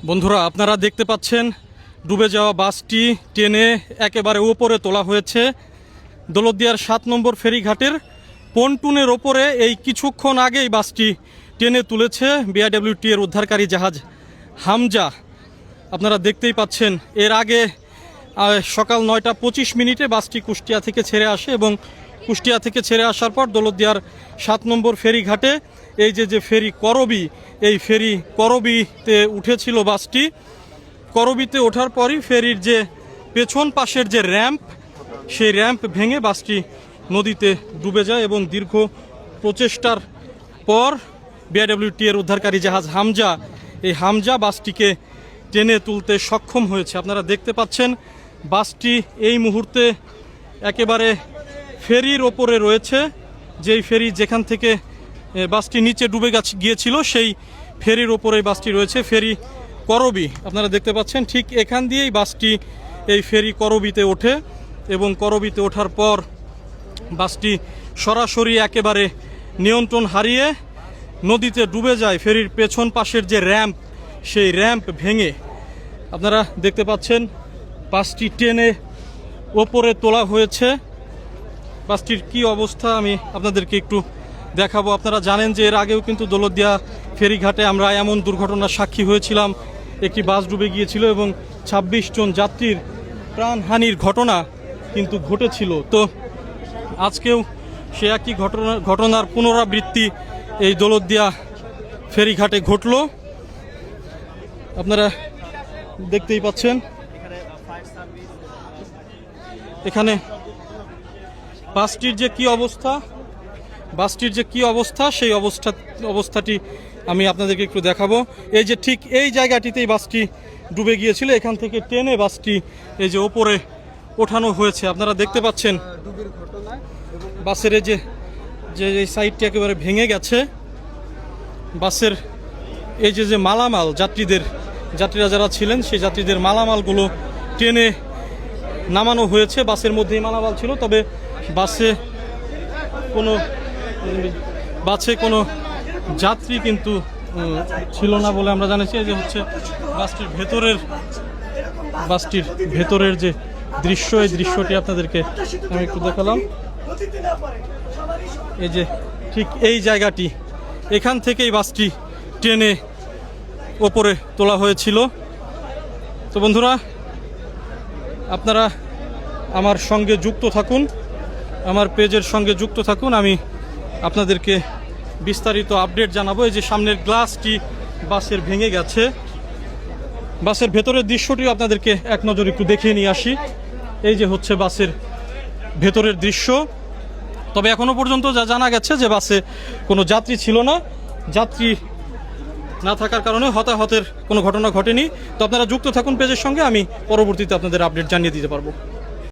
বন্ধুরা, আপনারা দেখতে পাচ্ছেন ডুবে যাওয়া বাসটি টেনে একেবারে উপরে তোলা হয়েছে। দৌলতদিয়ার ৭ নম্বর ফেরিঘাটের পন্টুনের ওপরে এই কিছুক্ষণ আগেই বাসটি টেনে তুলেছে বিআইডব্লিউটি এর উদ্ধারকারী জাহাজ হামজা। আপনারা দেখতেই পাচ্ছেন এর আগে সকাল ৯টা ২৫ মিনিটে বাসটি কুষ্টিয়া থেকে ছেড়ে আসে এবং কুষ্টিয়া থেকে ছেড়ে আসার পর দৌলতদিয়ার ৭ নম্বর ফেরিঘাটে এই যে ফেরি করবি, এই ফেরি করবিতে উঠেছিল বাসটি। করবিতে ওঠার পরই ফেরির যে পেছন পাশের যে র্যাম্প, সেই র্যাম্প ভেঙে বাসটি নদীতে ডুবে যায় এবং দীর্ঘ প্রচেষ্টার পর বিআইডব্লিউটি এর উদ্ধারকারী জাহাজ হামজা, এই হামজা বাসটিকে টেনে তুলতে সক্ষম হয়েছে। আপনারা দেখতে পাচ্ছেন বাসটি এই মুহূর্তে একেবারে ফেরির ওপরে রয়েছে। যেই ফেরি যেখান থেকে বাসটি নিচে ডুবে গিয়েছিল সেই ফেরির ওপরে বাসটি রয়েছে, ফেরি করবি। আপনারা দেখতে পাচ্ছেন ঠিক এখান দিয়েই বাসটি এই ফেরি করবিতে ওঠে এবং করবিতে ওঠার পর বাসটি সরাসরি একেবারে নিয়ন্ত্রণ হারিয়ে নদীতে ডুবে যায়। ফেরির পেছন পাশের যে র্যাম্প, সেই র্যাম্প ভেঙে আপনারা দেখতে পাচ্ছেন বাসটি টেনে ওপরে তোলা হয়েছে। বাসটির কি অবস্থা আমি আপনাদেরকে একটু দেখাবো। আপনারা জানেন যে এর আগেও কিন্তু দৌলতদিয়া ফেরিঘাটে আমরা এমন দুর্ঘটনার সাক্ষী হয়েছিলাম। একটি বাস ডুবে গিয়েছিল এবং ২৬ জন যাত্রীর প্রাণহানির ঘটনা কিন্তু ঘটেছিল। তো আজকেও সে একই ঘটনার পুনরাবৃত্তি এই দৌলতদিয়া ফেরিঘাটে ঘটল। আপনারা দেখতেই পাচ্ছেন এখানে বাসটির যে কি অবস্থা, সেই অবস্থাটি আমি আপনাদেরকে একটু দেখাবো। এই যে ঠিক এই জায়গাটিতেই বাসটি ডুবে গিয়েছিল, এখান থেকে টেনে বাসটি এই যে ওপরে ওঠানো হয়েছে। আপনারা দেখতে পাচ্ছেন বাসের এই যে সাইডটি একেবারে ভেঙে গেছে। বাসের এই যে মালামাল, যাত্রীরা যারা ছিলেন সেই যাত্রীদের মালামালগুলো টেনে নামানো হয়েছে। বাসের মধ্যেই মালামাল ছিল, তবে বাসে কোনো যাত্রী কিন্তু ছিল না বলে আমরা জানিয়েছি। এই যে হচ্ছে বাসটির ভেতরের যে দৃশ্য, এই দৃশ্যটি আপনাদেরকে আমি একটু দেখালাম। এই যে ঠিক এই জায়গাটি, এখান থেকেই বাসটি টেনে ওপরে তোলা হয়েছিল। তো বন্ধুরা, আপনারা আমার সঙ্গে যুক্ত থাকুন, আমার পেজের সঙ্গে যুক্ত থাকুন। আমি আপনাদেরকে বিস্তারিত আপডেট জানাবো। এই যে সামনের গ্লাসটি বাসের ভেঙে গেছে, বাসের ভেতরের দৃশ্যটিও আপনাদেরকে এক নজর একটু দেখিয়ে নিয়ে আসি। এই যে হচ্ছে বাসের ভেতরের দৃশ্য। তবে এখনো পর্যন্ত যা জানা গেছে যে বাসে কোনো যাত্রী ছিল না। যাত্রী না থাকার কারণে হতাহতের কোনো ঘটনা ঘটেনি। তো আপনারা যুক্ত থাকুন পেজের সঙ্গে, আমি পরবর্তীতে আপনাদের আপডেট জানিয়ে দিতে পারবো।